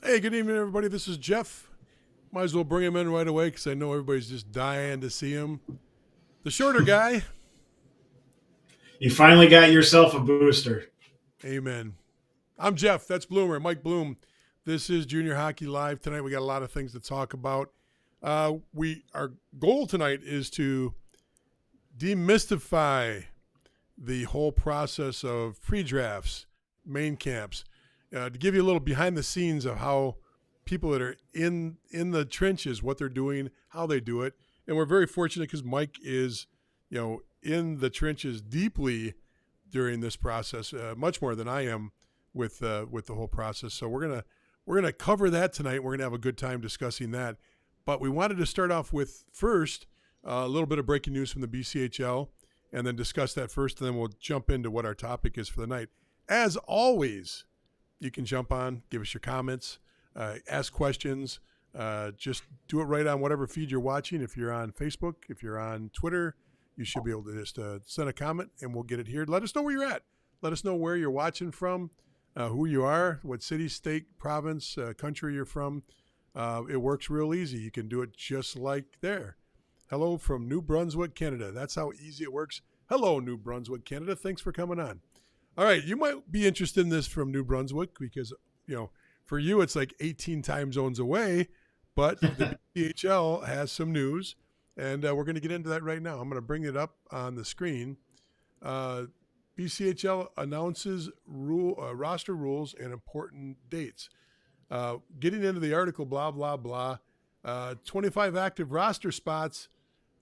Hey, good evening, everybody. This is Jeff. Might as well bring him in right away because I know everybody's just dying to see him. The shorter guy. You finally got yourself a booster. Amen. I'm Jeff. That's Bloomer, Mike Bloom. This is Junior Hockey Live. Tonight we got a lot of things to talk about. Our goal tonight is to demystify the whole process of pre-drafts, main camps, to give you a little behind the scenes of how people that are in the trenches, what they're doing, how they do it. And we're very fortunate because Mike is, in the trenches deeply during this process, much more than I am with the whole process. So we're gonna cover that tonight. We're gonna have a good time discussing that. But we wanted to start off with first a little bit of breaking news from the BCHL, and then discuss that first, and then we'll jump into what our topic is for the night. As always, you can jump on, give us your comments, ask questions. Just do it right on whatever feed you're watching. If you're on Facebook, if you're on Twitter, you should be able to just send a comment, and we'll get it here. Let us know where you're at. Let us know where you're watching from, who you are, what city, state, province, country you're from. It works real easy. You can do it just like there. Hello from New Brunswick, Canada. That's how easy it works. Hello, New Brunswick, Canada. Thanks for coming on. All right, you might be interested in this from New Brunswick because, for you it's like 18 time zones away, but the BHL has some news, and we're going to get into that right now. I'm going to bring it up on the screen. BCHL announces roster rules and important dates. Getting into the article, blah, blah, blah. 25 active roster spots.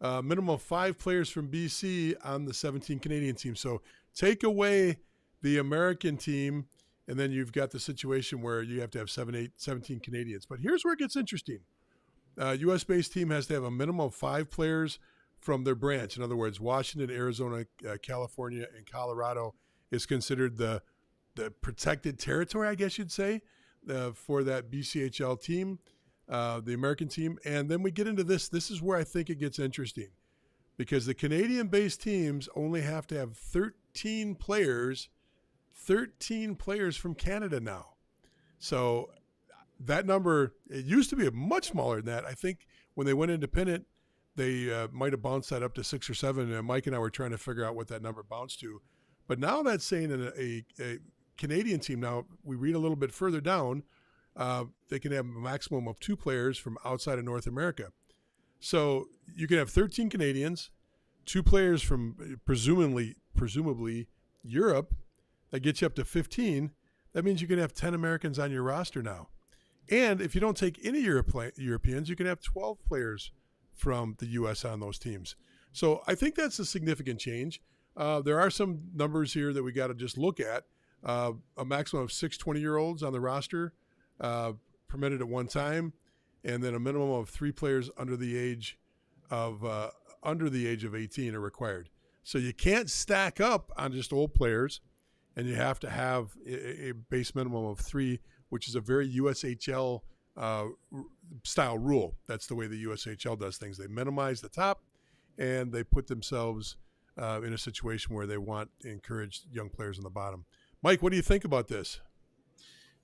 Minimum of 5 players from BC on the 17 Canadian team. So take away the American team, and then you've got the situation where you have to have 17 Canadians. But here's where it gets interesting. U.S.-based team has to have a minimum of 5 players from their branch. In other words, Washington, Arizona, California, and Colorado is considered the protected territory, I guess you'd say, for that BCHL team. The American team. And then we get into this. This is where I think it gets interesting because the Canadian-based teams only have to have 13 players from Canada now. So that number, it used to be much smaller than that. I think when they went independent, they might have bounced that up to 6 or 7. And Mike and I were trying to figure out what that number bounced to. But now that's saying a Canadian team, now we read a little bit further down, they can have a maximum of 2 players from outside of North America. So you can have 13 Canadians, 2 players from presumably Europe. That gets you up to 15. That means you can have 10 Americans on your roster now. And if you don't take any Europeans, you can have 12 players from the U.S. on those teams. So I think that's a significant change. There are some numbers here that we got to just look at. A maximum of 6 20-year-olds on the roster, permitted at one time, and then a minimum of 3 players under the age of 18 are required. So you can't stack up on just old players, and you have to have a base minimum of 3, which is a very USHL style rule. That's the way the USHL does things. They minimize the top, and they put themselves in a situation where they want to encourage young players on the bottom. Mike, what do you think about this?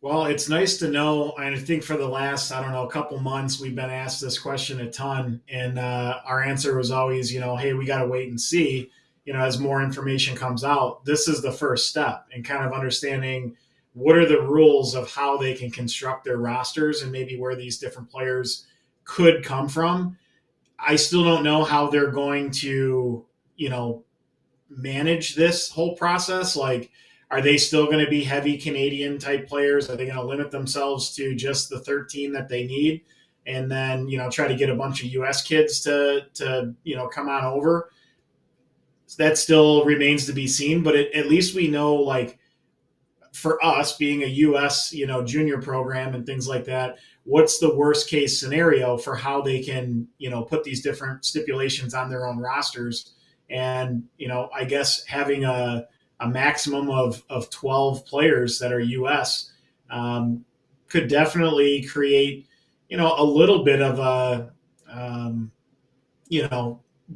Well, it's nice to know. And I think for the last, couple months, we've been asked this question a ton. And our answer was always, hey, we got to wait and see, as more information comes out. This is the first step in kind of understanding what are the rules of how they can construct their rosters and maybe where these different players could come from. I still don't know how they're going to, manage this whole process. Like, are they still going to be heavy Canadian type players? Are they going to limit themselves to just the 13 that they need, and then try to get a bunch of U.S. kids to come on over? That still remains to be seen. But at least we know, like, for us being a U.S. junior program and things like that, what's the worst case scenario for how they can put these different stipulations on their own rosters? And I guess having a maximum of 12 players that are U.S. Could definitely create, a little bit of a,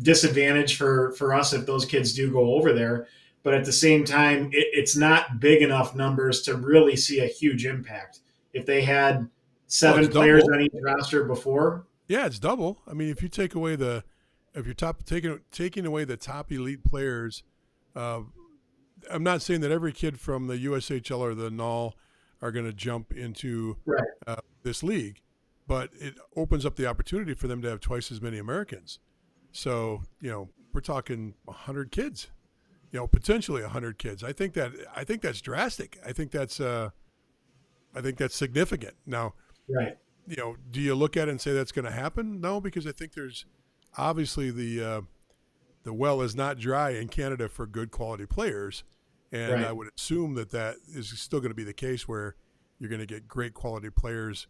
disadvantage for us if those kids do go over there. But at the same time, it's not big enough numbers to really see a huge impact. If they had Well, it's 7 players double. on each roster before. Yeah, it's double. I mean, if you take away if you're taking away the top elite players, uh, I'm not saying that every kid from the USHL or the NOL are going to jump into Right. this league, but it opens up the opportunity for them to have twice as many Americans. So, we're talking 100 kids, potentially 100 kids. I think that's drastic. I think that's significant. Now, Right. do you look at it and say that's going to happen? No, because I think there's obviously the well is not dry in Canada for good quality players, and Right. I would assume that is still going to be the case where you're going to get great quality players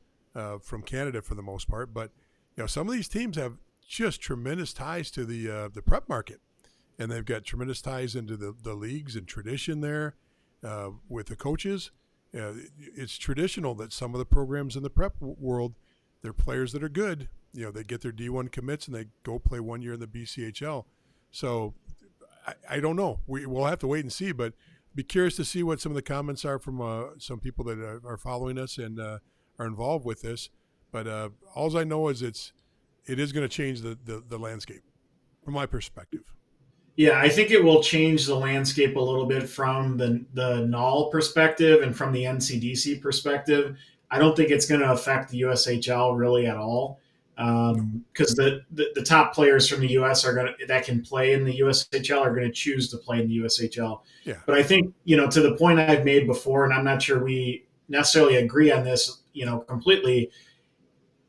from Canada for the most part. But some of these teams have just tremendous ties to the prep market, and they've got tremendous ties into the leagues and tradition there with the coaches. It's traditional that some of the programs in the prep world, they're players that are good. They get their D1 commits and they go play 1 year in the BCHL. So I don't know. We'll have to wait and see, but be curious to see what some of the comments are from some people that are following us and are involved with this. But all I know is it is going to change the landscape from my perspective. Yeah, I think it will change the landscape a little bit from the NOL perspective and from the NCDC perspective. I don't think it's going to affect the USHL really at all, because the top players from the US that can play in the USHL are going to choose to play in the USHL. Yeah. But I think to the point I've made before, and I'm not sure we necessarily agree on this completely,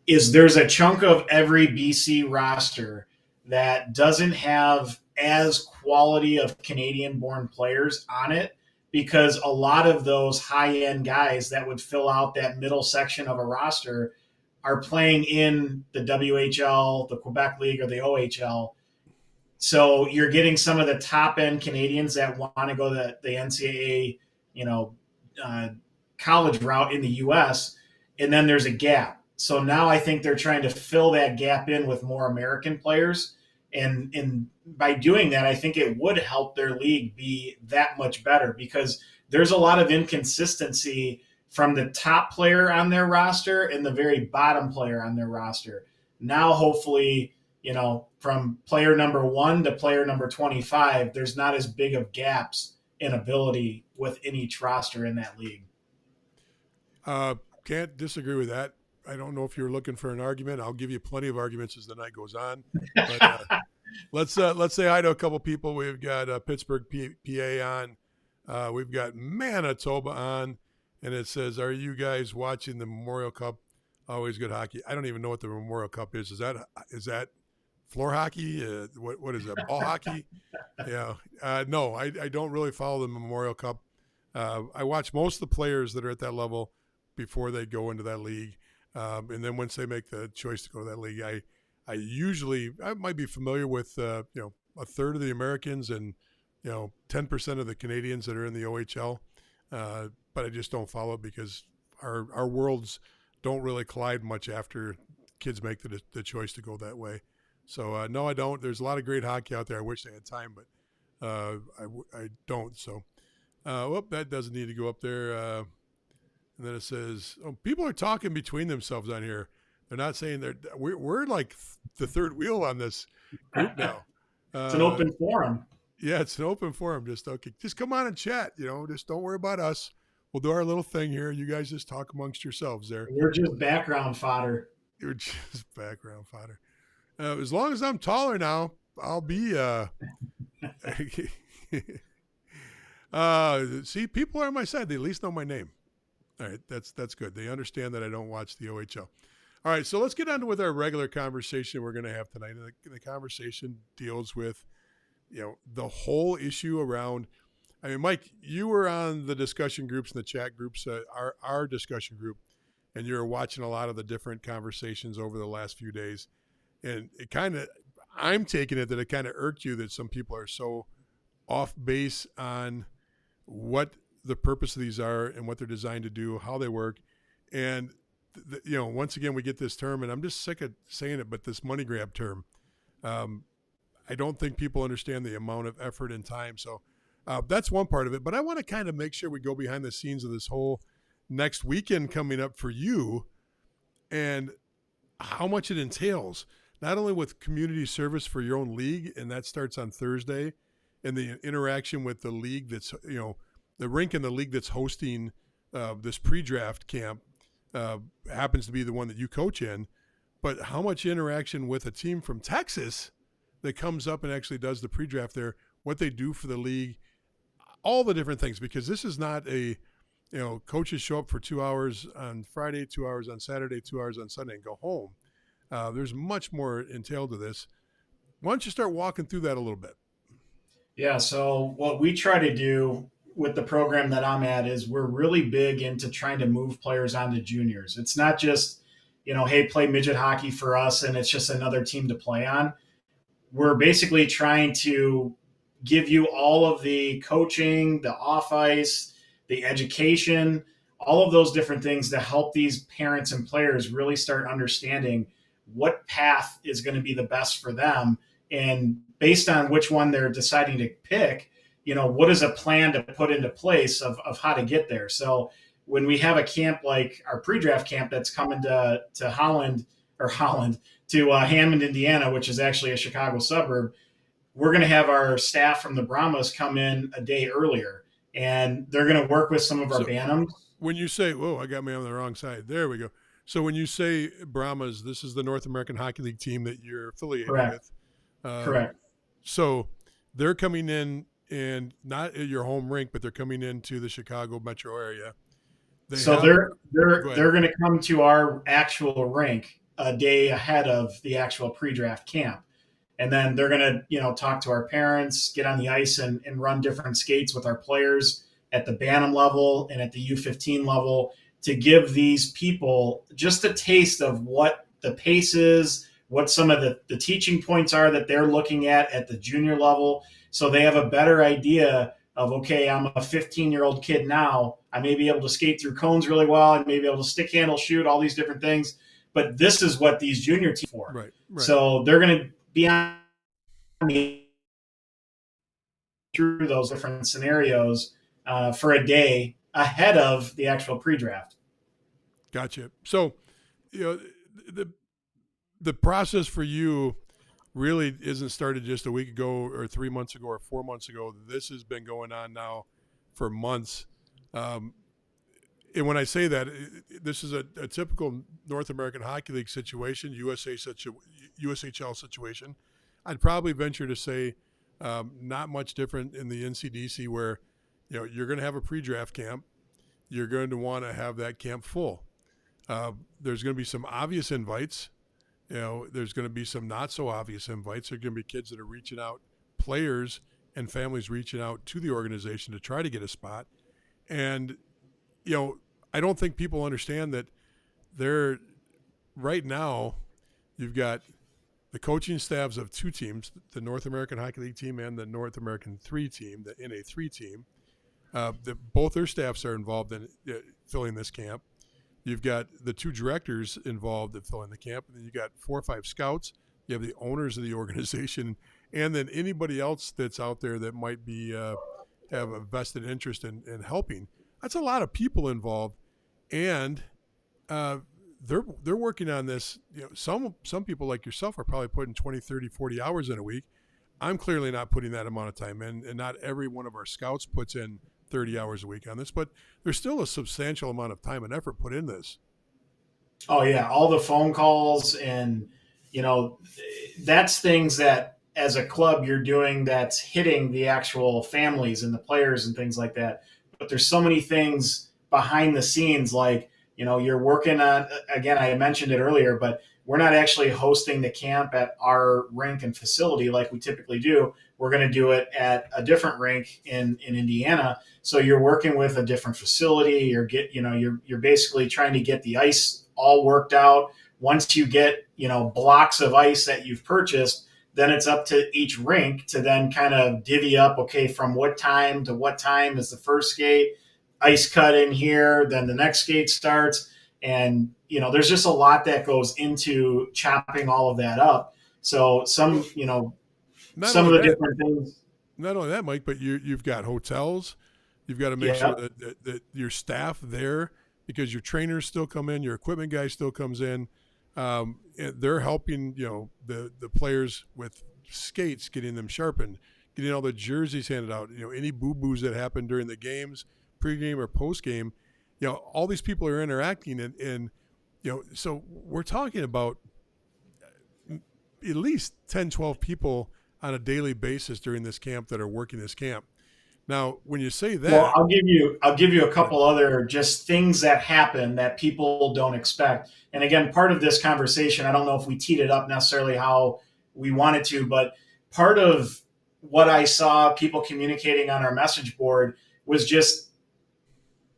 is there's a chunk of every BC roster that doesn't have as quality of Canadian born players on it, because a lot of those high end guys that would fill out that middle section of a roster are playing in the WHL, the Quebec League, or the OHL. So you're getting some of the top end Canadians that want to go the NCAA, uh, college route in the US, and then there's a gap. So now I think they're trying to fill that gap in with more American players. And by doing that, I think it would help their league be that much better, because there's a lot of inconsistency from the top player on their roster and the very bottom player on their roster. Now, hopefully, from player number 1 to player number 25, there's not as big of gaps in ability within each roster in that league. Can't disagree with that. I don't know if you're looking for an argument. I'll give you plenty of arguments as the night goes on. But let's say hi to a couple people. We've got Pittsburgh, PA on. We've got Manitoba on, and it says, "Are you guys watching the Memorial Cup? Always good hockey." I don't even know what the Memorial Cup is. Is that floor hockey? What is that? Ball hockey? Yeah. No, I don't really follow the Memorial Cup. I watch most of the players that are at that level before they go into that league. And then once they make the choice to go to that league, I might be familiar with a third of the Americans and 10% of the Canadians that are in the OHL, but I just don't follow it because our worlds don't really collide much after kids make the choice to go that way. So no, I don't. There's a lot of great hockey out there. I wish they had time, but I don't. So that doesn't need to go up there. And then it says, people are talking between themselves on here. They're not saying we're like the third wheel on this group now. It's an open forum. Yeah, it's an open forum. Just come on and chat. Just don't worry about us. We'll do our little thing here. You guys just talk amongst yourselves there. We're just background fodder. You're just background fodder. As long as I'm taller now, I'll be. See, people are on my side. They at least know my name. All right, that's good. They understand that I don't watch the OHL. All right, so let's get on with our regular conversation we're going to have tonight. The conversation deals with, the whole issue around. I mean, Mike, you were on the discussion groups and the chat groups, our discussion group, and you were watching a lot of the different conversations over the last few days. And I'm taking it that it kind of irked you that some people are so off base on what the purpose of these are and what they're designed to do, how they work. And, once again, we get this term, and I'm just sick of saying it, but this money grab term, I don't think people understand the amount of effort and time. So that's one part of it. But I want to kind of make sure we go behind the scenes of this whole next weekend coming up for you. and how much it entails, not only with community service for your own league, and that starts on Thursday, and the interaction with the league that's, the rink and the league that's hosting this pre-draft camp happens to be the one that you coach in, but how much interaction with a team from Texas that comes up and actually does the pre-draft there, what they do for the league, all the different things, because this is not a, coaches show up for 2 hours on Friday, 2 hours on Saturday, 2 hours on Sunday and go home. There's much more entailed to this. Why don't you start walking through that a little bit? Yeah. So what we try to do with the program that I'm at is we're really big into trying to move players onto juniors. It's not just, hey, play midget hockey for us and it's just another team to play on. We're basically trying to give you all of the coaching, the off ice, the education, all of those different things to help these parents and players really start understanding what path is going to be the best for them. And based on which one they're deciding to pick, what is a plan to put into place of how to get there. So when we have a camp like our pre-draft camp that's coming to Holland to Hammond, Indiana, which is actually a Chicago suburb, we're going to have our staff from the Brahmas come in a day earlier, and they're going to work with some of our Bantams. When you say, "Whoa, I got me on the wrong side," there we go. So when you say Brahmas, this is the North American Hockey League team that you're affiliated Correct. with. Correct. So they're coming in, and not at your home rink, but they're coming into the Chicago metro area. They're going to come to our actual rink a day ahead of the actual pre-draft camp. And then they're going to, talk to our parents, get on the ice and run different skates with our players at the Bantam level and at the U15 level to give these people just a taste of what the pace is, what some of the teaching points are that they're looking at the junior level. So they have a better idea of, okay, I'm a 15-year-old kid now. I may be able to skate through cones really well. I may be able to stick handle, shoot, all these different things. But this is what these junior teams for. Right. So they're going to be on through those different scenarios for a day ahead of the actual pre-draft. Gotcha. So, the process for you really isn't started just a week ago or 3 months ago or 4 months ago. This has been going on now for months. And when I say that, this is a typical North American Hockey League situation, USHL situation. I'd probably venture to say not much different in the NCDC, where you're going to have a pre-draft camp. You're going to want to have that camp full. There's going to be some obvious invites. There's going to be some not so obvious invites. There's going to be kids that are reaching out, players and families reaching out to the organization to try to get a spot. And, I don't think people understand that right now, you've got the coaching staffs of two teams, the North American Hockey League team and the North American 3 team, the NA3 team. Both their staffs are involved in filling this camp. You've got the 2 directors involved in filling the camp, and then you got 4 or 5 scouts. You have the owners of the organization, and then anybody else that's out there that might be have a vested interest in helping. That's a lot of people involved, and they're working on this. Some people like yourself are probably putting 20, 30, 40 hours in a week. I'm clearly not putting that amount of time in, and not every one of our scouts puts in 30 hours a week on this, but there's still a substantial amount of time and effort put in this. Oh yeah, all the phone calls and that's things that as a club you're doing that's hitting the actual families and the players and things like that. But there's so many things behind the scenes, like you're working on, again, I mentioned it earlier, but we're not actually hosting the camp at our rink and facility like we typically do. We're going to do it at a different rink in Indiana. So you're working with a different facility. You're basically trying to get the ice all worked out. Once you get, blocks of ice that you've purchased, then it's up to each rink to then kind of divvy up, okay, from what time to what time is the first skate, ice cut in here, then the next skate starts. And, there's just a lot that goes into chopping all of that up. So some of the different things. Not only that, Mike, but you've got hotels. You've got to make sure that your staff there because your trainers still come in, your equipment guy still comes in. They're helping, the players with skates, getting them sharpened, getting all the jerseys handed out. Any boo boos that happen during the games, pregame or postgame. All these people are interacting, and so we're talking about at least 10, 12 people on a daily basis during this camp that are working this camp. Now, when you say Well, that, I'll give you a couple other just things that happen that people don't expect. And again, part of this conversation, I don't know if we teed it up necessarily how we wanted to, but part of what I saw people communicating on our message board was just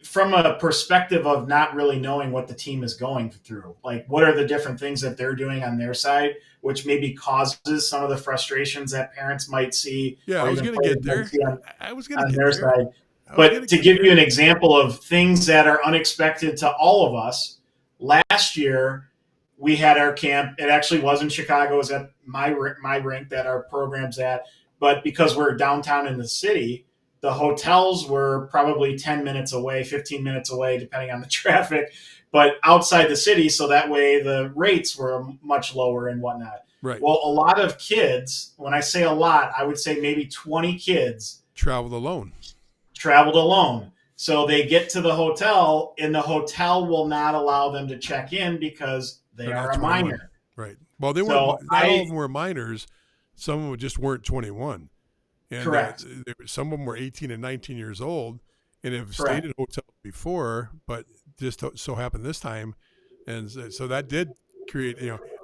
from a perspective of not really knowing what the team is going through. Like, what are the different things that they're doing on their side, which maybe causes some of the frustrations that parents might see yeah, I or was even going to players get might there. see I was going to on get their there. side. I was going But to to get give you there. an example of things that are unexpected to all of us, last year we had our camp. It actually was in Chicago. It was at my rink that our program's at. But because we're downtown in the city, the hotels were probably 10 minutes away, 15 minutes away, depending on the traffic, but outside the city. So that way the rates were much lower and whatnot. Right. Well, a lot of kids, when I say a lot, I would say maybe 20 kids Traveled alone. traveled alone. So they get to the hotel, and the hotel will not allow them to check in because they They're are not a 21. minor. Right. Well, they weren't. So Not all of them were minors. Some of them just weren't 21, and correct, some of them were 18 and 19 years old, and have stayed correct. in hotels before, but just so happened this time, and so that did create.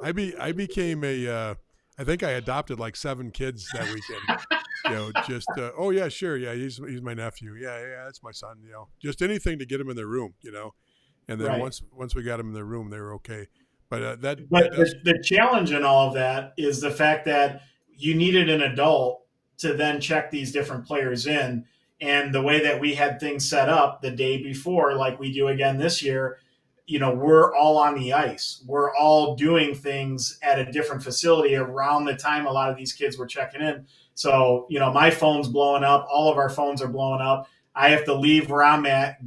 I became a. I think I adopted like 7 kids that weekend. Just oh yeah, sure, yeah, he's my nephew. Yeah, that's my son. Just anything to get him in their room. And then Right. once we got them in their room, they were okay. But that But does. the challenge in all of that is the fact that you needed an adult to then check these different players in. And the way that we had things set up the day before, like we do again this year, we're all on the ice. We're all doing things at a different facility around the time a lot of these kids were checking in. So, my phone's blowing up. All of our phones are blowing up. I have to leave where I'm at,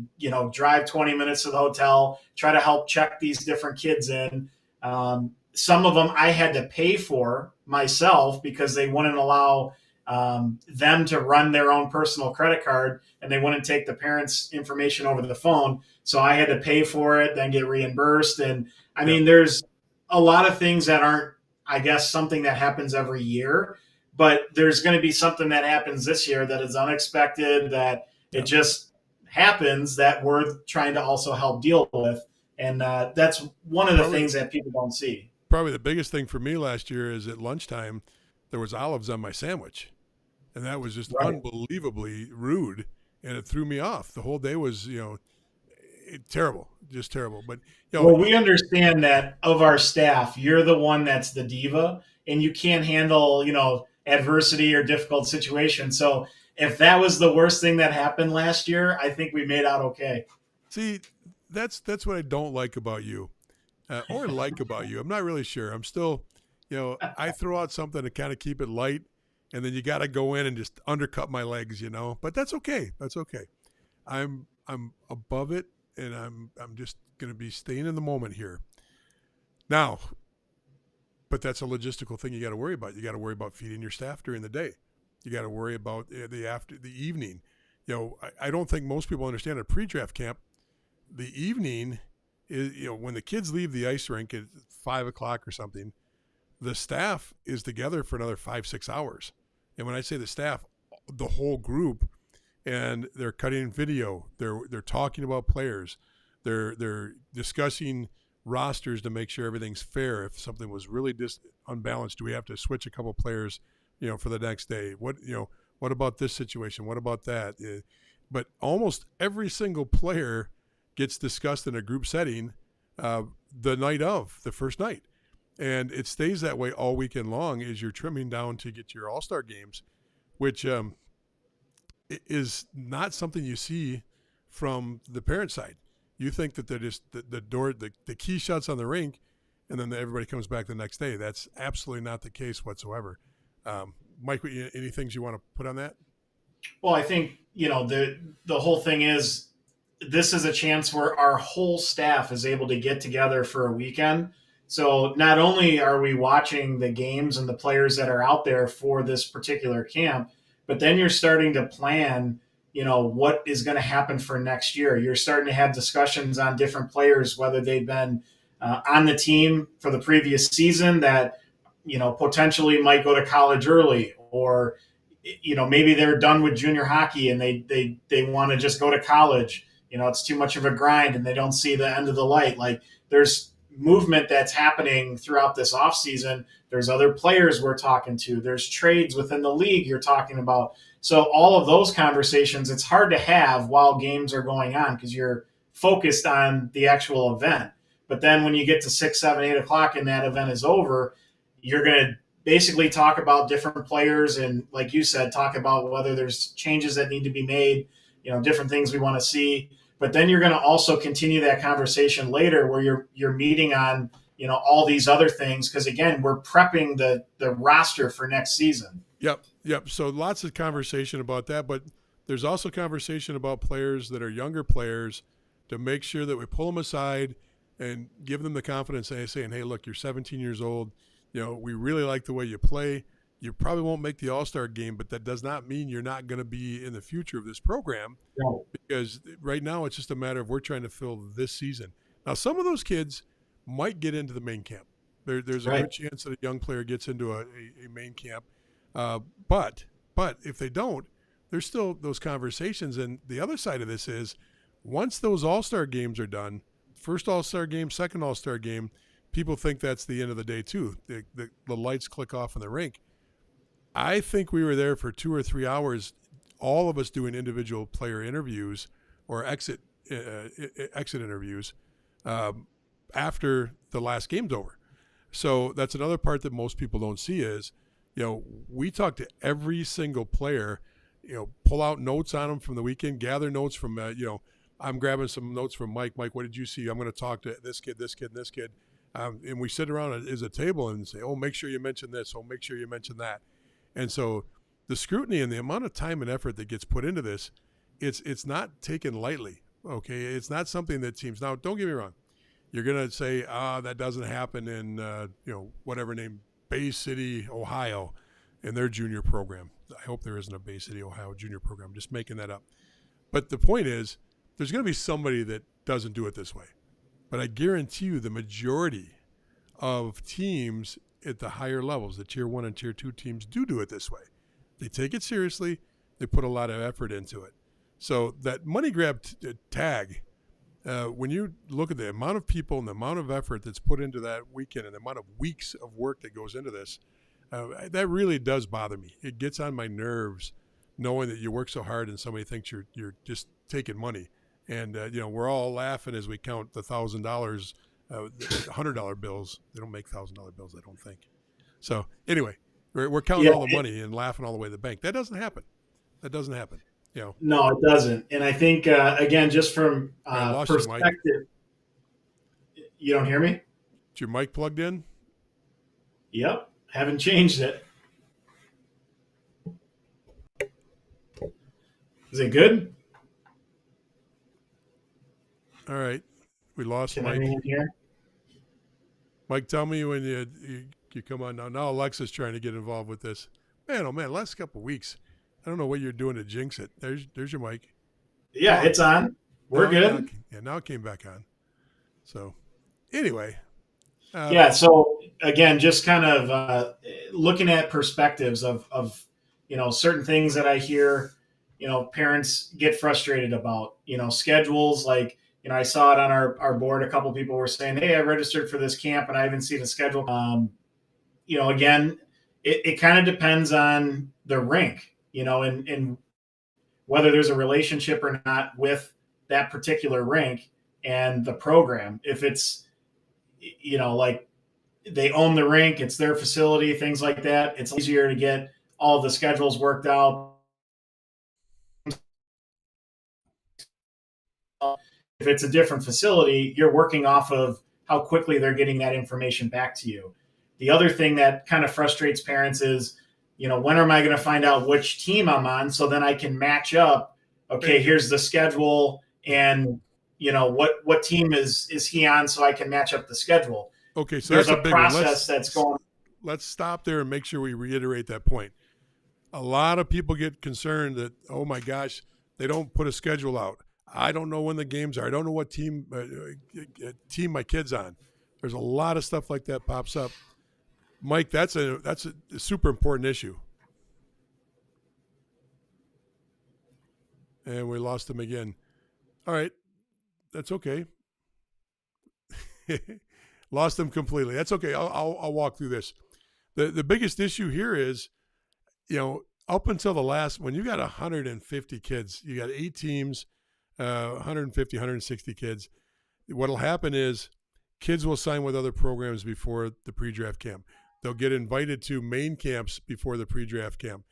drive 20 minutes to the hotel, try to help check these different kids in. Some of them I had to pay for myself because they wouldn't allow them to run their own personal credit card, and they wouldn't take the parents' information over the phone. So I had to pay for it, then get reimbursed. And I Yep. mean, there's a lot of things that aren't, I guess, something that happens every year, but there's going to be something that happens this year that is unexpected, that it Yep. just happens that we're trying to also help deal with. And that's one of the Probably things that people don't see. probably the biggest thing for me last year is at lunchtime there was olives on my sandwich, and that was just Right. unbelievably rude, and it threw me off. The whole day was terrible, just terrible. But Well, we understand that of our staff, you're the one that's the diva, and you can't handle, adversity or difficult situations. So if that was the worst thing that happened last year, I think we made out okay. see, that's what I don't like about you, or like about you. I'm not really sure. I'm still, I throw out something to kind of keep it light, and then you got to go in and just undercut my legs, But that's okay. That's okay. I'm above it, and I'm just going to be staying in the moment here now. But that's a logistical thing you got to worry about. You got to worry about feeding your staff during the day. You got to worry about the evening. I don't think most people understand at pre-draft camp. The evening is when the kids leave the ice rink at 5 o'clock or something. The staff is together for another 5-6 hours, and when I say the staff, the whole group, and they're cutting video. They're talking about players. They're discussing rosters to make sure everything's fair. If something was really unbalanced, do we have to switch a couple players, for the next day? What about this situation? What about that? But almost every single player gets discussed in a group setting the night of the first night, and it stays that way all weekend long as you're trimming down to get to your All-Star games, which is not something you see from the parent side. You think that they're just the door, the key shuts on the rink, and then everybody comes back the next day. That's absolutely not the case whatsoever. Mike, any things you want to put on that? Well, I think, the whole thing is this is a chance where our whole staff is able to get together for a weekend. So not only are we watching the games and the players that are out there for this particular camp, but then you're starting to plan, what is going to happen for next year. You're starting to have discussions on different players, whether they've been on the team for the previous season that, potentially might go to college early, or, maybe they're done with junior hockey and they want to just go to college. It's too much of a grind and they don't see the end of the light. Like, there's movement that's happening throughout this offseason. There's other players we're talking to. There's trades within the league you're talking about. So all of those conversations, it's hard to have while games are going on because you're focused on the actual event. But then when you get to 6, 7, 8 o'clock and that event is over, you're going to basically talk about different players and, like you said, talk about whether there's changes that need to be made, different things we want to see. But then you're going to also continue that conversation later where you're meeting on, all these other things. Because again, we're prepping the roster for next season. Yep. So lots of conversation about that, but there's also conversation about players that are younger players to make sure that we pull them aside and give them the confidence saying, hey, look, you're 17 years old. We really like the way you play. You probably won't make the All-Star game, but that does not mean you're not going to be in the future of this program. No. Because right now it's just a matter of we're trying to fill this season. Now, some of those kids might get into the main camp. There's a good chance that a young player gets into a main camp. But if they don't, there's still those conversations. And the other side of this is once those All-Star games are done, first All-Star game, second All-Star game, people think that's the end of the day too. The lights click off in the rink. I think we were there for 2 or 3 hours, all of us doing individual player interviews or exit interviews after the last game's over. So that's another part that most people don't see is, we talk to every single player, pull out notes on them from the weekend, gather notes from, I'm grabbing some notes from Mike. Mike, what did you see? I'm going to talk to this kid, this kid, and this kid. And we sit around as a table and say, oh, make sure you mention this. Oh, make sure you mention that. And so the scrutiny and the amount of time and effort that gets put into this, it's not taken lightly, okay? It's not something that teams – now, don't get me wrong. You're going to say, that doesn't happen in, whatever name, Bay City, Ohio, in their junior program. I hope there isn't a Bay City, Ohio junior program. I'm just making that up. But the point is there's going to be somebody that doesn't do it this way. But I guarantee you the majority of teams at the higher levels, the Tier 1 and Tier 2 teams, do it this way. They take it seriously. They put a lot of effort into it. So that money grab tag, when you look at the amount of people and the amount of effort that's put into that weekend and the amount of weeks of work that goes into this, that really does bother me. It gets on my nerves knowing that you work so hard and somebody thinks you're just taking money. And, we're all laughing as we count the $1,000, $100 bills. They don't make $1,000 bills, I don't think. So anyway, we're counting all the money and laughing all the way to the bank. That doesn't happen. No, it doesn't. And I think, again, just from perspective, you don't hear me? Is your mic plugged in? Yep. Haven't changed it. Is it good? All right. We lost Can Mike. anyone hear? Mike, tell me when you come on now. Now Alexa's trying to get involved with this. Man, oh man, last couple of weeks. I don't know what you're doing to jinx it. There's your mic. Yeah, it's on. We're good. Now it came back on. So anyway. So again, just kind of looking at perspectives of certain things that I hear, parents get frustrated about, schedules. Like, I saw it on our board. A couple people were saying, hey, I registered for this camp and I haven't seen a schedule. Again, it kind of depends on the rink, and whether there's a relationship or not with that particular rink and the program. If it's, like they own the rink, it's their facility, things like that, it's easier to get all the schedules worked out. If it's a different facility, you're working off of how quickly they're getting that information back to you. The other thing that kind of frustrates parents is, when am I going to find out which team I'm on so then I can match up, okay, here's the schedule and what team is he on, so I can match up the schedule. Okay, so There's that's a a big one. process that's going. Let's stop there and make sure we reiterate that point. A lot of people get concerned that, oh my gosh, they don't put a schedule out. I don't know when the games are. I don't know what team my kid's on. There's a lot of stuff like that pops up. Mike, that's a super important issue. And we lost him again. All right, that's okay. Lost him completely. That's okay. I'll walk through this. The biggest issue here is, up until the last, when you got 150 kids, you got 8 teams, 150, 160 kids. What'll happen is kids will sign with other programs before the pre-draft camp. They'll get invited to main camps before the pre-draft camp.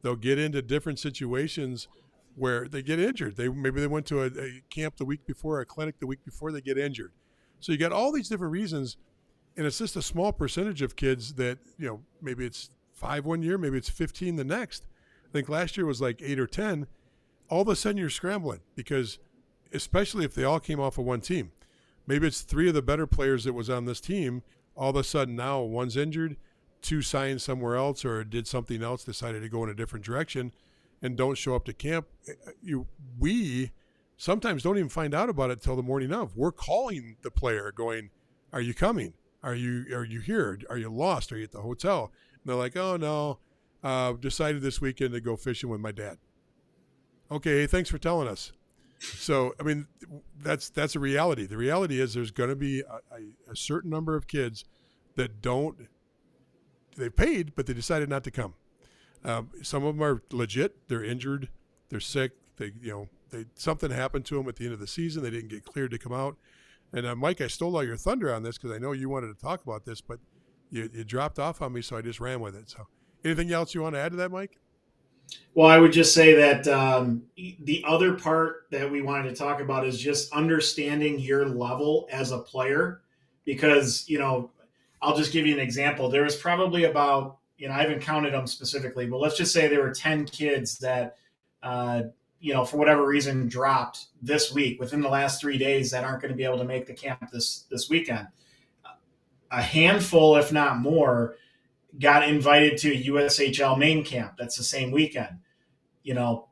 They'll get into different situations where they get injured. Maybe they went to a camp the week before, a clinic the week before, they get injured. So you got all these different reasons, and it's just a small percentage of kids that, maybe it's 5 one year, maybe it's 15 the next. I think last year was like 8 or 10. All of a sudden you're scrambling because, especially if they all came off of one team, maybe it's 3 of the better players that was on this team. All of a sudden now one's injured, 2 signed somewhere else or did something else, decided to go in a different direction and don't show up to camp. We sometimes don't even find out about it till the morning of. We're calling the player going, are you coming? Are you here? Are you lost? Are you at the hotel? And they're like, oh no, decided this weekend to go fishing with my dad. Okay, thanks for telling us. So, I mean, that's a reality. The reality is there's going to be a certain number of kids that they paid, but they decided not to come. Some of them are legit. They're injured. They're sick. Something happened to them at the end of the season. They didn't get cleared to come out. And Mike, I stole all your thunder on this because I know you wanted to talk about this, but you dropped off on me, so I just ran with it. So, anything else you want to add to that, Mike? Well, I would just say that the other part that we wanted to talk about is just understanding your level as a player, because I'll just give you an example. There was probably about, I haven't counted them specifically, but let's just say there were 10 kids that for whatever reason dropped this week within the last 3 days that aren't going to be able to make the camp this weekend. A handful, if not more, got invited to a USHL main camp. That's the same weekend. No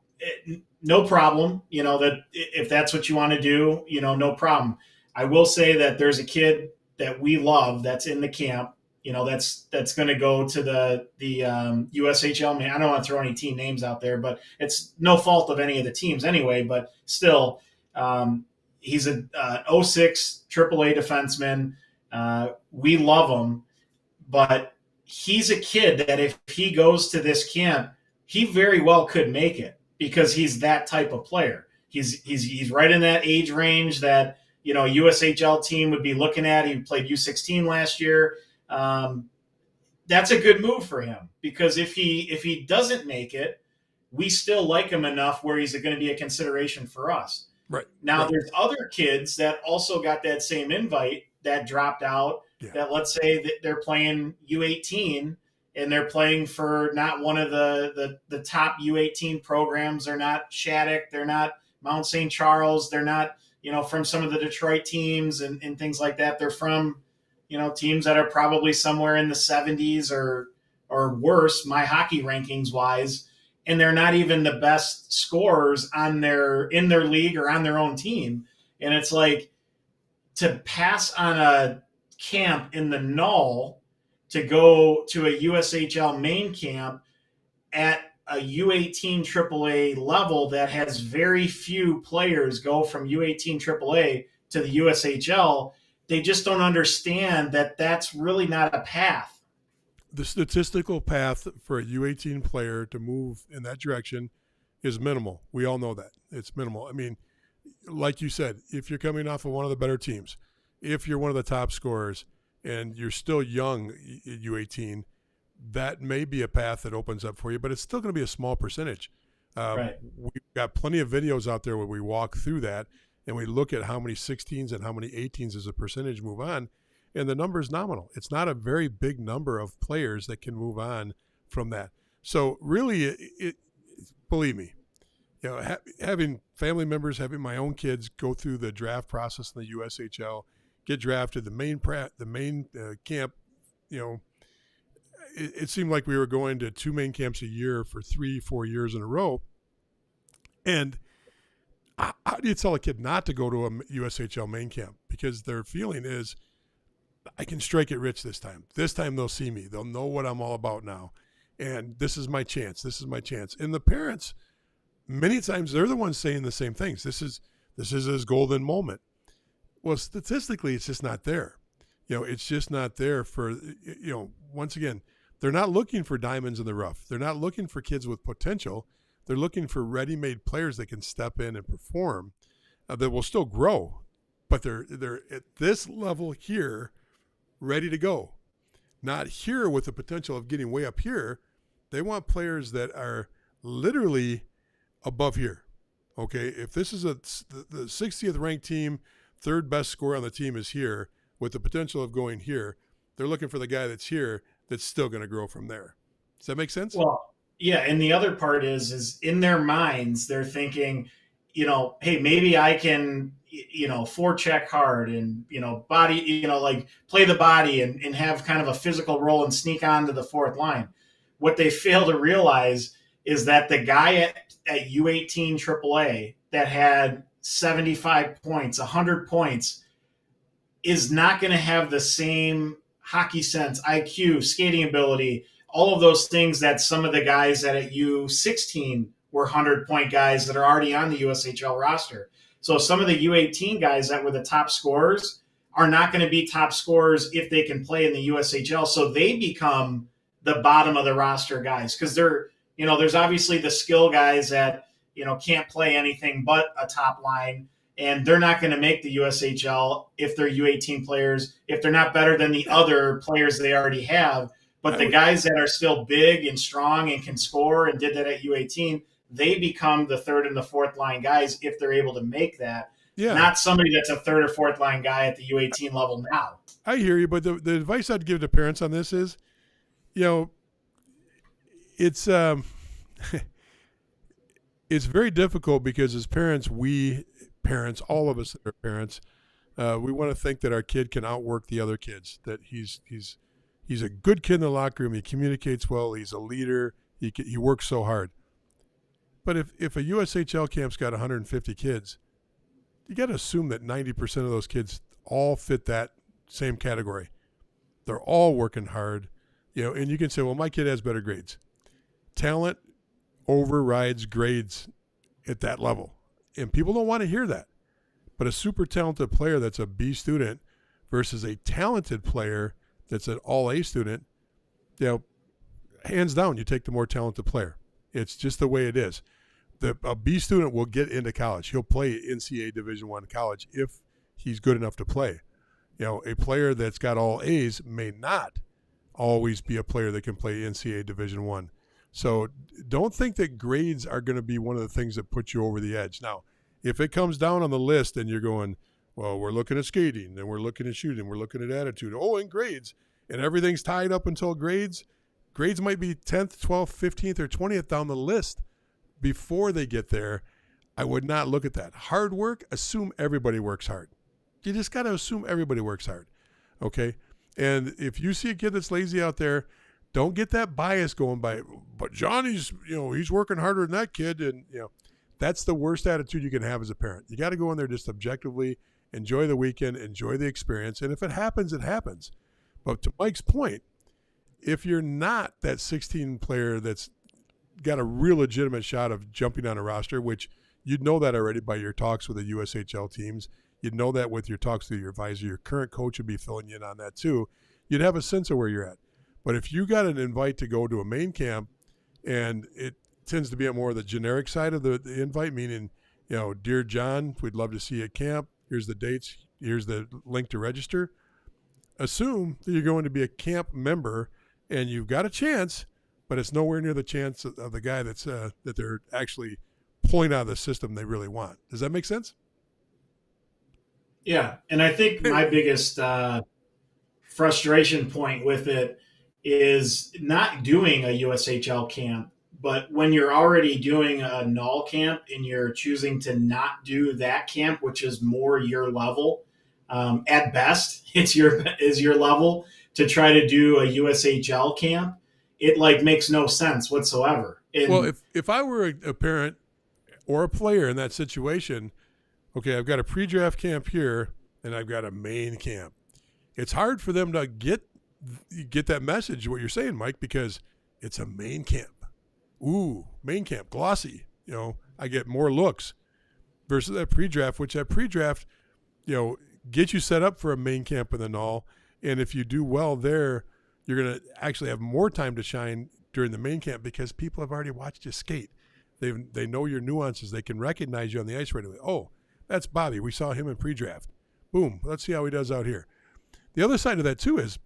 problem. That if that's what you want to do, no problem. I will say that there's a kid that we love that's in the camp. That's going to go to the USHL. I don't want to throw any team names out there, but it's no fault of any of the teams anyway. But still, he's a 06 AAA defenseman. We love him, but he's a kid that if he goes to this camp, he very well could make it because he's that type of player. He's right in that age range that USHL team would be looking at. He played U16 last year. That's a good move for him because if he doesn't make it, we still like him enough where he's going to be a consideration for us. Right. Now, right. There's other kids that also got that same invite that dropped out. Yeah. That let's say that they're playing U18 and they're playing for not one of the top U18 programs. They're not Shattuck. They're not Mount St. Charles. They're not, from some of the Detroit teams and things like that. They're from, teams that are probably somewhere in the 70s or worse, my hockey rankings wise. And they're not even the best scorers in their league or on their own team. And it's like to pass on a camp in the null to go to a USHL main camp at a U18 AAA level that has very few players go from U18 AAA to the USHL. They just don't understand that that's really not a path. The statistical path for a U18 player to move in that direction is minimal. We all know that. It's minimal. I mean, like you said, if you're coming off of one of the better teams, if you're one of the top scorers and you're still young at U18, that may be a path that opens up for you, but it's still going to be a small percentage. Right. We've got plenty of videos out there where we walk through that and we look at how many 16s and how many 18s as a percentage move on, and the number is nominal. It's not a very big number of players that can move on from that. So really, believe me, having family members, having my own kids go through the draft process in the USHL, get drafted, the main camp, you know, it seemed like we were going to 2 main camps a year for 3-4 years in a row. And how do you tell a kid not to go to a USHL main camp? Because their feeling is, I can strike it rich this time. This time they'll see me. They'll know what I'm all about now. And this is my chance. This is my chance. And the parents, many times, they're the ones saying the same things. This is his golden moment. Well, statistically, it's just not there. It's just not there for, once again, they're not looking for diamonds in the rough. They're not looking for kids with potential. They're looking for ready-made players that can step in and perform, that will still grow, but they're at this level here, ready to go. Not here with the potential of getting way up here. They want players that are literally above here. Okay, if this is the 60th ranked team, third best score on the team is here, with the potential of going here, they're looking for the guy that's here that's still going to grow from there. Does that make sense? Well, yeah, and the other part is in their minds they're thinking, hey, maybe I can, forecheck hard and body, like play the body and have kind of a physical role and sneak onto the fourth line. What they fail to realize is that the guy at U18 AAA that had 75 points, 100 points, is not going to have the same hockey sense, IQ, skating ability, all of those things that some of the guys that at U16 were 100-point guys that are already on the USHL roster. So some of the U18 guys that were the top scorers are not going to be top scorers if they can play in the USHL. So they become the bottom of the roster guys because there's obviously the skill guys that, can't play anything but a top line. And they're not going to make the USHL if they're U18 players, if they're not better than the other players they already have. But the guys that are still big and strong and can score and did that at U18, they become the third and the fourth line guys if they're able to make that. Yeah. Not somebody that's a third or fourth line guy at the U18 level now. I hear you, but the advice I'd give to parents on this is, it's it's very difficult because as parents, all of us that are parents, we want to think that our kid can outwork the other kids, that he's a good kid in the locker room. He communicates well. He's a leader. He works so hard. But if a USHL camp's got 150 kids, you got to assume that 90% of those kids all fit that same category. They're all working hard, and you can say, well, my kid has better grades. Talent overrides grades at that level. And people don't want to hear that. But a super talented player that's a B student versus a talented player that's an all-A student, hands down, you take the more talented player. It's just the way it is. A B student will get into college. He'll play NCAA Division I college if he's good enough to play. A player that's got all A's may not always be a player that can play NCAA Division I. So don't think that grades are going to be one of the things that put you over the edge. Now, if it comes down on the list and you're going, well, we're looking at skating, and we're looking at shooting, we're looking at attitude, and grades, and everything's tied up until grades might be 10th, 12th, 15th, or 20th down the list before they get there. I would not look at that. Hard work, assume everybody works hard. You just got to assume everybody works hard, okay? And if you see a kid that's lazy out there, don't get that bias going by, but Johnny's, he's working harder than that kid. And, that's the worst attitude you can have as a parent. You got to go in there just objectively, enjoy the weekend, enjoy the experience. And if it happens, it happens. But to Mike's point, if you're not that 16 player that's got a real legitimate shot of jumping on a roster, which you'd know that already by your talks with the USHL teams, you'd know that with your talks with your advisor, your current coach would be filling you in on that too. You'd have a sense of where you're at. But if you got an invite to go to a main camp, and it tends to be on more of the generic side of the invite, meaning, dear John, we'd love to see you at camp. Here's the dates. Here's the link to register. Assume that you're going to be a camp member, and you've got a chance, but it's nowhere near the chance of the guy that's that they're actually pulling out of the system they really want. Does that make sense? Yeah, and I think my biggest frustration point with it is not doing a USHL camp But when you're already doing a null camp and you're choosing to not do that camp, which is more your level, at best, is your level to try to do a USHL camp. It like makes no sense whatsoever. Well, And if I were a parent or a player in that situation, okay, I've got a pre-draft camp here and I've got a main camp. It's hard for them to get that message, what you're saying, Mike, because it's a main camp. Ooh, main camp, glossy. I get more looks versus that pre-draft, which that pre-draft, get you set up for a main camp with an all. And if you do well there, you're going to actually have more time to shine during the main camp because people have already watched you skate. They know your nuances. They can recognize you on the ice right away. Oh, that's Bobby. We saw him in pre-draft. Boom. Let's see how he does out here. The other side of that, too, is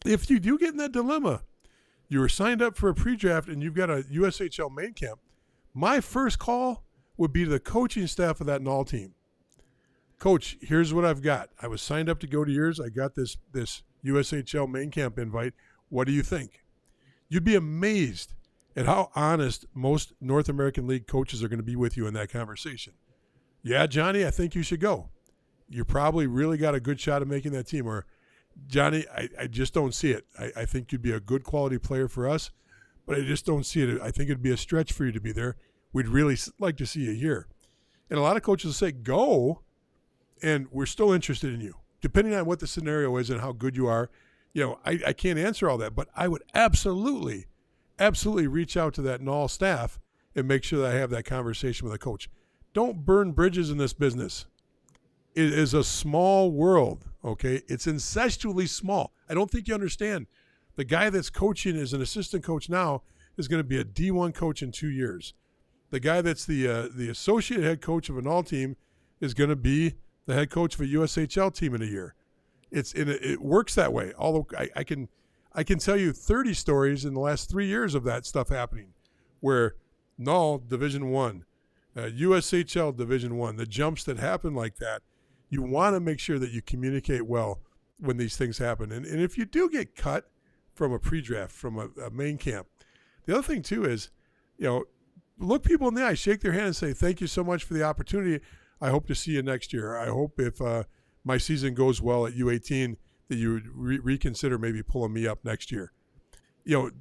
if you do get in that dilemma, you were signed up for a pre-draft and you've got a USHL main camp, my first call would be to the coaching staff of that null team. Coach, here's what I've got. I was signed up to go to yours. I got this USHL main camp invite. What do you think? You'd be amazed at how honest most North American League coaches are going to be with you in that conversation. Yeah, Johnny, I think you should go. You probably really got a good shot at making that team. Or, Johnny, I just don't see it. I think you'd be a good quality player for us, but I just don't see it. I think it'd be a stretch for you to be there. We'd really like to see you here. And a lot of coaches will say, go, and we're still interested in you. Depending on what the scenario is and how good you are, I can't answer all that, but I would absolutely reach out to that null staff and make sure that I have that conversation with a coach. Don't burn bridges in this business. It is a small world, okay? It's incestually small. I don't think you understand. The guy that's coaching as an assistant coach now is going to be a D1 coach in 2 years. The guy that's the associate head coach of an all team is going to be the head coach of a USHL team in a year. It works that way. Although I can tell you 30 stories in the last 3 years of that stuff happening, where null Division One, USHL Division One, the jumps that happen like that. You want to make sure that you communicate well when these things happen. And if you do get cut from a pre-draft, from a main camp, the other thing too is, look people in the eye, shake their hand and say, thank you so much for the opportunity. I hope to see you next year. I hope if my season goes well at U18 that you would reconsider maybe pulling me up next year.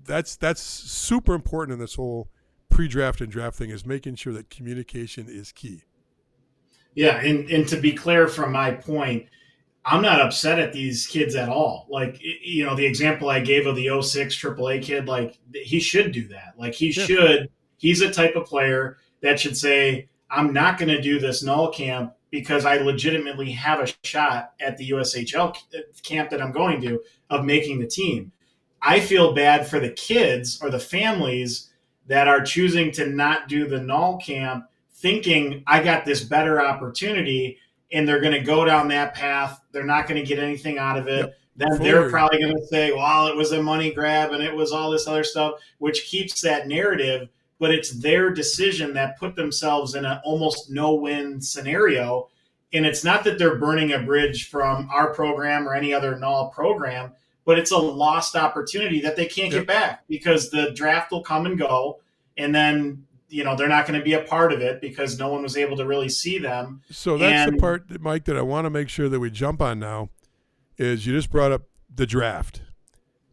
That's super important in this whole pre-draft and draft thing, is making sure that communication is key. Yeah, and to be clear from my point, I'm not upset at these kids at all. Like, the example I gave of the 06 AAA kid, like, he should do that. Like, he's a type of player that should say, I'm not going to do this null camp because I legitimately have a shot at the USHL camp that I'm going to of making the team. I feel bad for the kids or the families that are choosing to not do the null camp, thinking I got this better opportunity, and they're going to go down that path. They're not going to get anything out of it. Yep. Then they're probably going to say, well, it was a money grab and it was all this other stuff, which keeps that narrative. But it's their decision that put themselves in an almost no-win scenario. And it's not that they're burning a bridge from our program or any other null program, but it's a lost opportunity that they can't get back because the draft will come and go. And then they're not going to be a part of it because no one was able to really see them. So that's the part, Mike, that I want to make sure that we jump on now, is you just brought up the draft.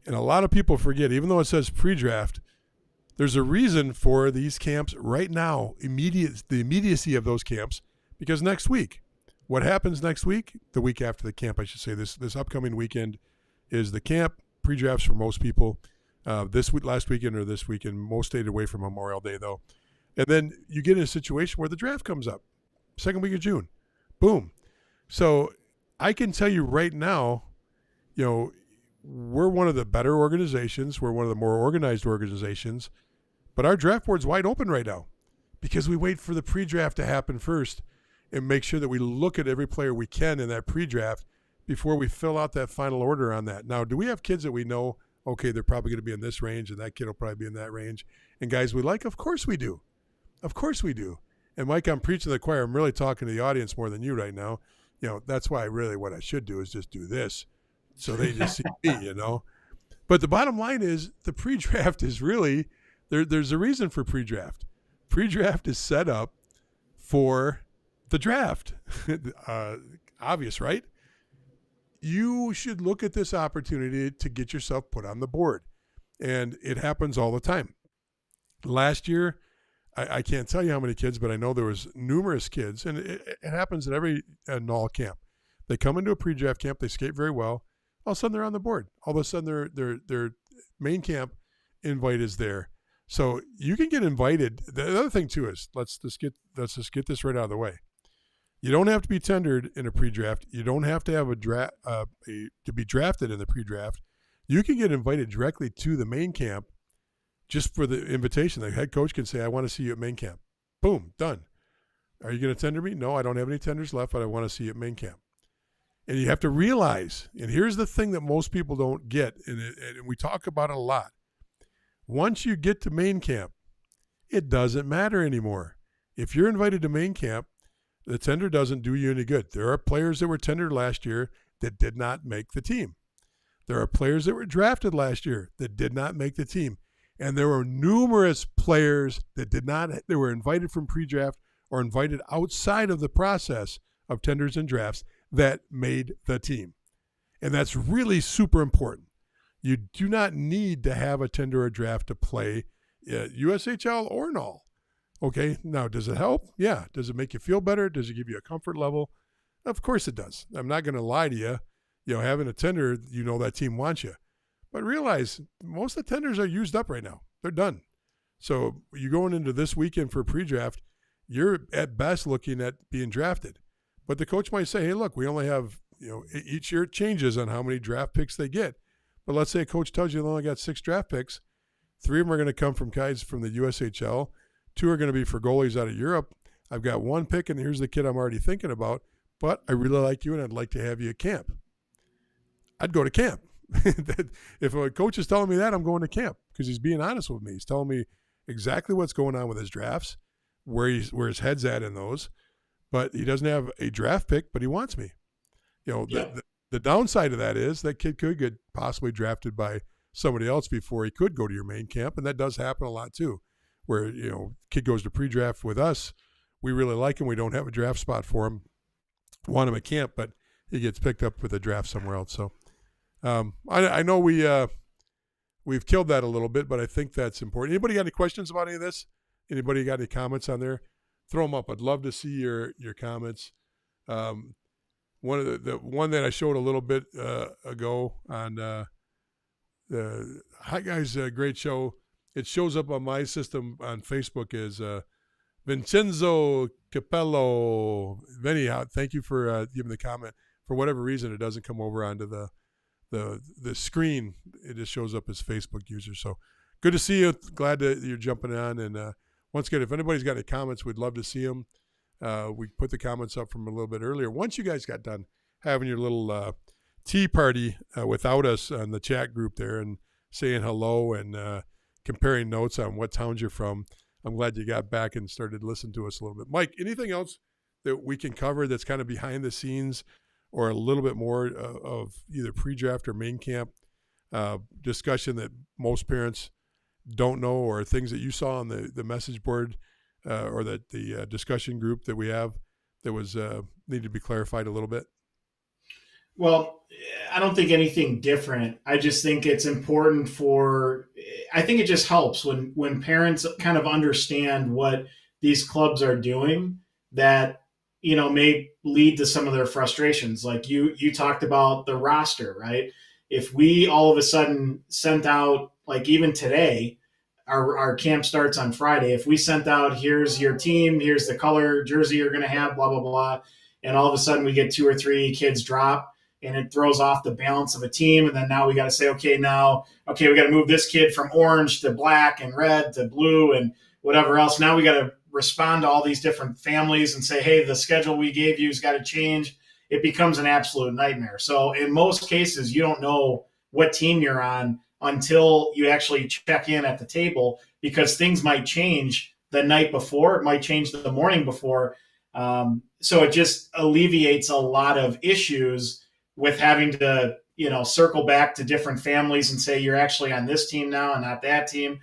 And a lot of people forget, even though it says pre-draft, there's a reason for these camps right now, the immediacy of those camps, because next week, what happens next week, the week after the camp, I should say, this upcoming weekend is the camp, pre-drafts for most people. Last weekend or this weekend, most stayed away from Memorial Day, though. And then you get in a situation where the draft comes up, second week of June. Boom. So I can tell you right now, we're one of the better organizations. We're one of the more organized organizations. But our draft board's wide open right now because we wait for the pre-draft to happen first and make sure that we look at every player we can in that pre-draft before we fill out that final order on that. Now, do we have kids that we know, okay, they're probably going to be in this range and that kid will probably be in that range? And guys we like? Of course we do. Of course we do. And Mike, I'm preaching to the choir. I'm really talking to the audience more than you right now. That's why what I should do is just do this so they just see me, But the bottom line is the pre-draft is really There's a reason for pre-draft. Pre-draft is set up for the draft. uh, Obvious, right? You should look at this opportunity to get yourself put on the board. And it happens all the time. Last year, I can't tell you how many kids, but I know there was numerous kids, and it happens at every NOL camp. They come into a pre-draft camp, they skate very well. All of a sudden, they're on the board. All of a sudden, their main camp invite is there. So you can get invited. The other thing too is let's just get this right out of the way. You don't have to be tendered in a pre-draft. You don't have to have to be drafted in the pre-draft. You can get invited directly to the main camp just for the invitation. The head coach can say, "I want to see you at main camp." Boom, done. Are you going to tender me? No, I don't have any tenders left, but I want to see you at main camp. And you have to realize, and here's the thing that most people don't get, and we talk about it a lot. Once you get to main camp, it doesn't matter anymore. If you're invited to main camp, the tender doesn't do you any good. There are players that were tendered last year that did not make the team. There are players that were drafted last year that did not make the team. And there were numerous players that they were invited from pre-draft or invited outside of the process of tenders and drafts that made the team. And that's really super important. You do not need to have a tender or draft to play USHL or NOL. Okay, now does it help? Yeah. Does it make you feel better? Does it give you a comfort level? Of course it does. I'm not going to lie to you. Having a tender, that team wants you. But realize most of the tenders are used up right now. They're done. So you're going into this weekend for pre-draft, you're at best looking at being drafted. But the coach might say, hey, look, we only have, each year it changes on how many draft picks they get. But let's say a coach tells you they only got 6 draft picks. 3 of them are going to come from guys from the USHL. 2 are going to be for goalies out of Europe. I've got 1 pick, and here's the kid I'm already thinking about. But I really like you, and I'd like to have you at camp. I'd go to camp. If a coach is telling me that, I'm going to camp because he's being honest with me. He's telling me exactly what's going on with his drafts, where his head's at in those. But he doesn't have a draft pick, but he wants me. The downside of that is that kid could get possibly drafted by somebody else before he could go to your main camp, and that does happen a lot too, where kid goes to pre-draft with us. We really like him. We don't have a draft spot for him. Want him at camp, but he gets picked up with a draft somewhere else. So I know we've killed that a little bit, but I think that's important. Anybody got any questions about any of this? Anybody got any comments on there? Throw them up. I'd love to see your comments. One of the one that I showed a little bit ago on the Hi Guys, great show. It shows up on my system on Facebook as Vincenzo Capello. Vinny, thank you for giving the comment. For whatever reason, it doesn't come over onto the screen. It just shows up as Facebook user. So good to see you. Glad that you're jumping on. And once again, if anybody's got any comments, we'd love to see them. We put the comments up from a little bit earlier. Once you guys got done having your little tea party without us on the chat group there and saying hello and comparing notes on what towns you're from, I'm glad you got back and started listening to us a little bit. Mike, anything else that we can cover that's kind of behind the scenes or a little bit more of either pre-draft or main camp discussion that most parents don't know, or things that you saw on the message board or that the discussion group that we have that was needed to be clarified a little bit? Well, I don't think anything different. I just think it's important I think it just helps when parents kind of understand what these clubs are doing that, may lead to some of their frustrations. Like you talked about the roster, right? If we all of a sudden sent out, like even today, our camp starts on Friday. If we sent out, here's your team, here's the color jersey you're going to have, blah, blah, blah, and all of a sudden we get 2 or 3 kids drop, and it throws off the balance of a team. And then now we got to say, we got to move this kid from orange to black and red to blue and whatever else. Now we got to respond to all these different families and say, hey, the schedule we gave you has got to change. It becomes an absolute nightmare. So in most cases, you don't know what team you're on until you actually check in at the table, because things might change the night before. It might change the morning before. So it just alleviates a lot of issues with having to, circle back to different families and say, you're actually on this team now and not that team.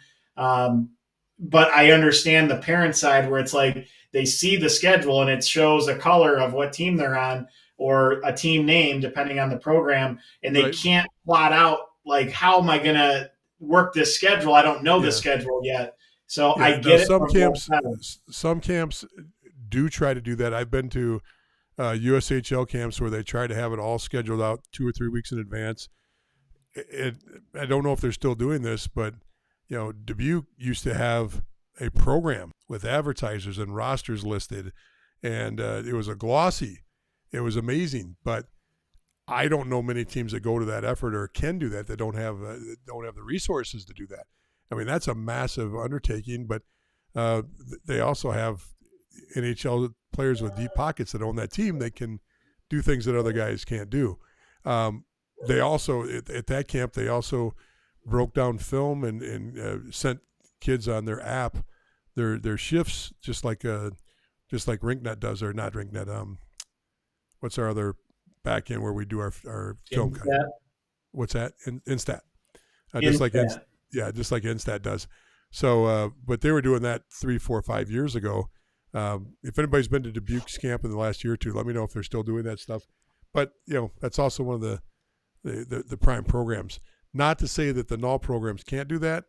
but I understand the parent side where it's like they see the schedule and it shows a color of what team they're on or a team name depending on the program, and they Right. can't plot out like how am I going to work this schedule? I don't know the Yeah. schedule yet. So I Yeah. Now get it from both sides. some camps do try to do that. I've been to USHL camps where they try to have it all scheduled out 2 or 3 weeks in advance. It, I don't know if they're still doing this, but Dubuque used to have a program with advertisers and rosters listed, and it was a glossy. It was amazing, but I don't know many teams that go to that effort or can do that don't have the resources to do that. I mean, that's a massive undertaking, but they also have NHL players with deep pockets that own that team. They can do things that other guys can't do. They also at that camp they also broke down film and sent kids on their app their shifts just like RinkNet does, or not RinkNet. What's our other back end where we do our film cutting? What's that? Instat. Just like just like Instat does. So, but they were doing that 3, 4, 5 years ago. If anybody's been to Dubuque's camp in the last year or two, let me know if they're still doing that stuff. But that's also one of the prime programs. Not to say that the NUL programs can't do that,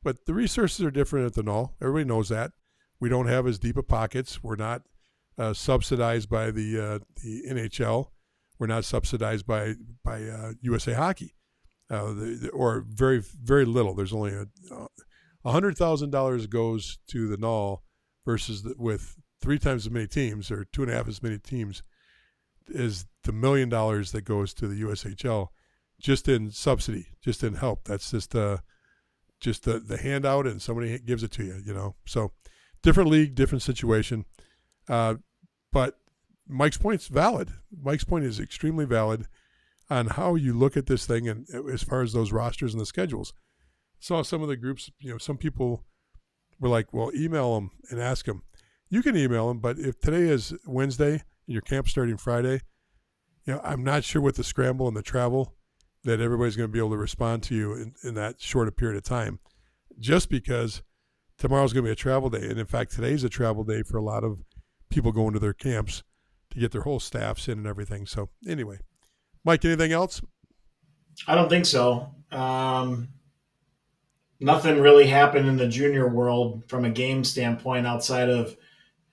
but the resources are different at the NUL. Everybody knows that. We don't have as deep of pockets. We're not subsidized by the NHL. We're not subsidized by USA Hockey, or very very little. There's only $100,000 goes to the NUL versus with 3 times as many teams or 2.5 as many teams is the $1 million that goes to the USHL, just in subsidy, just in help. That's just the handout, and somebody gives it to you. So different league, different situation. But Mike's point's valid. Mike's point is extremely valid on how you look at this thing, and as far as those rosters and the schedules. Saw some of the groups, some people were like, well, email them and ask them. You can email them, but if today is Wednesday and your camp's starting Friday, I'm not sure with the scramble and the travel that everybody's going to be able to respond to you in that short a period of time, just because tomorrow's going to be a travel day. And in fact, today's a travel day for a lot of people going to their camps to get their whole staffs in and everything. So anyway, Mike, anything else? I don't think so. Nothing really happened in the junior world from a game standpoint outside of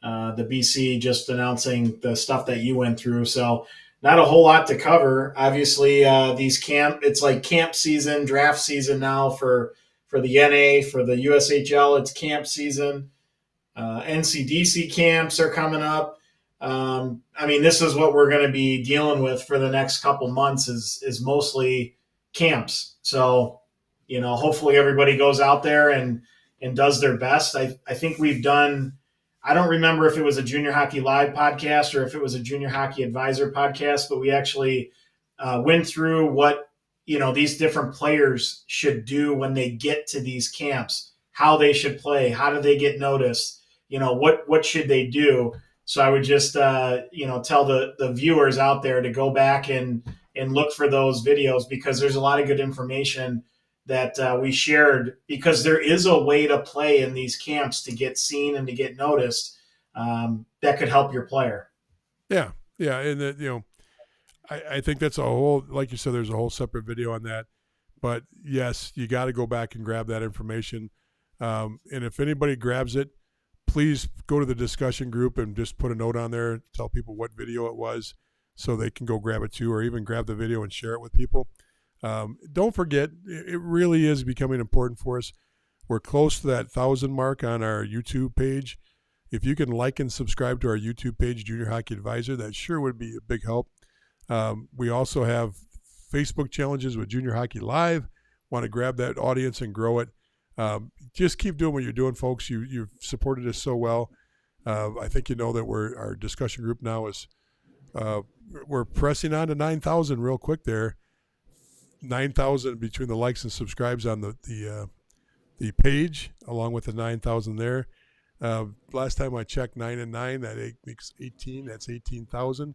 the BC just announcing the stuff that you went through. So not a whole lot to cover. Obviously, it's like camp season, draft season now for the NA, for the USHL. It's camp season. NCDC camps are coming up. This is what we're going to be dealing with for the next couple months is mostly camps. So, hopefully everybody goes out there and does their best. I think we've done, I don't remember if it was a Junior Hockey Live podcast or if it was a Junior Hockey Advisor podcast, but we actually went through what, these different players should do when they get to these camps, how they should play, how do they get noticed, what should they do. So I would just, tell the viewers out there to go back and look for those videos, because there's a lot of good information that we shared, because there is a way to play in these camps to get seen and to get noticed, that could help your player. Yeah. Yeah. And I think that's a whole, like you said, there's a whole separate video on that. But yes, you got to go back and grab that information. And if anybody grabs it, please go to the discussion group and just put a note on there, tell people what video it was so they can go grab it too, or even grab the video and share it with people. Don't forget, it really is becoming important for us. We're close to that 1,000 mark on our YouTube page. If you can like and subscribe to our YouTube page, Junior Hockey Advisor, that sure would be a big help. We also have Facebook challenges with Junior Hockey Live. Want to grab that audience and grow it. Just keep doing what you're doing, folks. You've supported us so well. I think that our discussion group now is we're pressing on to 9,000 real quick there. 9,000 between the likes and subscribes on the page, along with the 9,000 there. Last time I checked, 9 and 9, that makes 18. That's 18,000.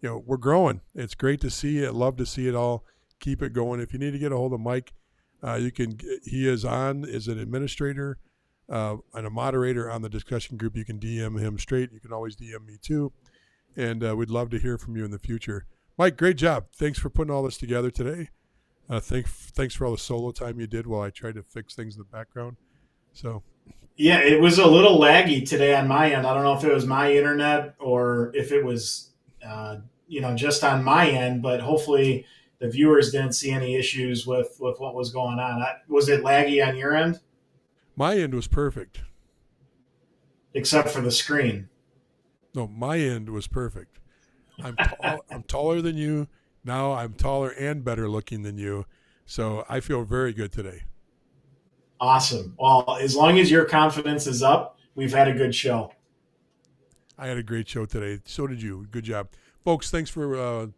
We're growing. It's great to see it. Love to see it all. Keep it going. If you need to get a hold of Mike, you can. He is on as an administrator and a moderator on the discussion group. You can DM him straight. You can always DM me too. And we'd love to hear from you in the future. Mike, great job. Thanks for putting all this together today. Thanks for all the solo time you did while I tried to fix things in the background. So, yeah, it was a little laggy today on my end. I don't know if it was my internet or if it was, just on my end, but hopefully the viewers didn't see any issues with what was going on. Was it laggy on your end? my end was perfect. Except for the screen. No, my end was perfect. I'm taller than you. Now I'm taller and better looking than you. So I feel very good today. Awesome. Well, as long as your confidence is up, we've had a good show. I had a great show today. So did you. Good job. Folks, thanks for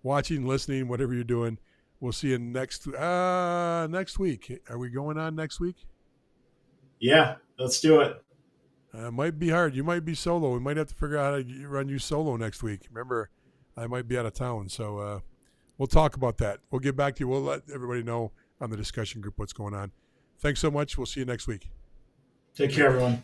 watching, listening, whatever you're doing. We'll see you next week. Are we going on next week? Yeah, let's do it. Might be hard. You might be solo. We might have to figure out how to run you solo next week. Remember, I might be out of town. So we'll talk about that. We'll get back to you. We'll let everybody know on the discussion group what's going on. Thanks so much. We'll see you next week. Take care, everyone.